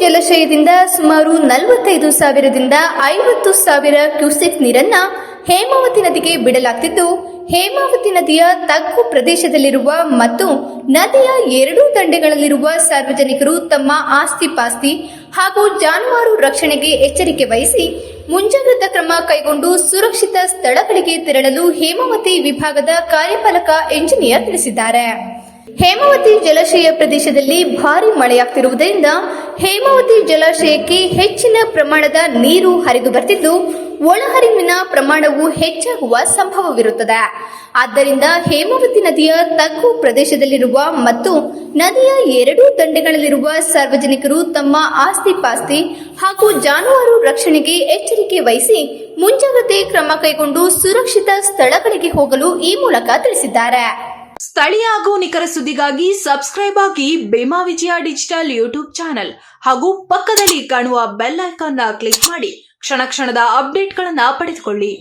ಜಲಾಶಯದಿಂದ ಸುಮಾರು 45,000ದಿಂದ 50,000 ಕ್ಯೂಸೆಕ್ ನೀರನ್ನ ಹೇಮಾವತಿ ನದಿಗೆ ಬಿಡಲಾಗುತ್ತಿದ್ದು, ಹೇಮಾವತಿ ನದಿಯ ತಗ್ಗು ಪ್ರದೇಶದಲ್ಲಿರುವ ಮತ್ತು ನದಿಯ ಎರಡೂ ದಂಡೆಗಳಲ್ಲಿರುವ ಸಾರ್ವಜನಿಕರು ತಮ್ಮ ಆಸ್ತಿ-ಪಾಸ್ತಿ ಹಾಗೂ ಜಾನುವಾರು ರಕ್ಷಣೆಗೆ ಎಚ್ಚರಿಕೆ ವಹಿಸಿ ಮುಂಜಾಗ್ರತಾ ಕ್ರಮ ಕೈಗೊಂಡು ಸುರಕ್ಷಿತ ಸ್ಥಳಗಳಿಗೆ ತೆರಳಲು ಹೇಮಾವತಿ ವಿಭಾಗದ ಕಾರ್ಯಪಾಲಕ ಎಂಜಿನಿಯರ್ ತಿಳಿಸಿದ್ದಾರೆ. ಹೇಮಾವತಿ ಜಲಾಶಯ ಪ್ರದೇಶದಲ್ಲಿ ಭಾರಿ ಮಳೆಯಾಗುತ್ತಿರುವುದರಿಂದ ಹೇಮಾವತಿ ಜಲಾಶಯಕ್ಕೆ ಹೆಚ್ಚಿನ ಪ್ರಮಾಣದ ನೀರು ಹರಿದು ಬರ್ತಿದ್ದು, ಒಳಹರಿವಿನ ಪ್ರಮಾಣವು ಹೆಚ್ಚಾಗುವ ಸಂಭವವಿರುತ್ತದೆ. ಆದ್ದರಿಂದ ಹೇಮಾವತಿ ನದಿಯ ತಗ್ಗು ಪ್ರದೇಶದಲ್ಲಿರುವ ಮತ್ತು ನದಿಯ ಎರಡೂ ದಂಡೆಗಳಲ್ಲಿರುವ ಸಾರ್ವಜನಿಕರು ತಮ್ಮ ಆಸ್ತಿ-ಪಾಸ್ತಿ ಹಾಗೂ ಜಾನುವಾರು ರಕ್ಷಣೆಗೆ ಎಚ್ಚರಿಕೆ ವಹಿಸಿ ಮುಂಜಾಗ್ರತೆ ಕ್ರಮ ಕೈಗೊಂಡು ಸುರಕ್ಷಿತ ಸ್ಥಳಗಳಿಗೆ ಹೋಗಲು ಈ ಮೂಲಕ ತಿಳಿಸಿದ್ದಾರೆ. ಸ್ಥಳೀಯ ಹಾಗೂ ನಿಖರ ಸುದ್ದಿಗಾಗಿ ಸಬ್ಸ್ಕ್ರೈಬ್ ಆಗಿ ಬೇಮಾ ವಿಜಯ ಡಿಜಿಟಲ್ ಯೂಟ್ಯೂಬ್ ಚಾನೆಲ್ ಹಾಗೂ ಪಕ್ಕದಲ್ಲಿ ಕಾಣುವ ಬೆಲ್ ಐಕಾನ್ ಕ್ಲಿಕ್ ಮಾಡಿ ಕ್ಷಣ ಕ್ಷಣದ ಅಪ್ಡೇಟ್ಗಳನ್ನು ಪಡೆದುಕೊಳ್ಳಿ.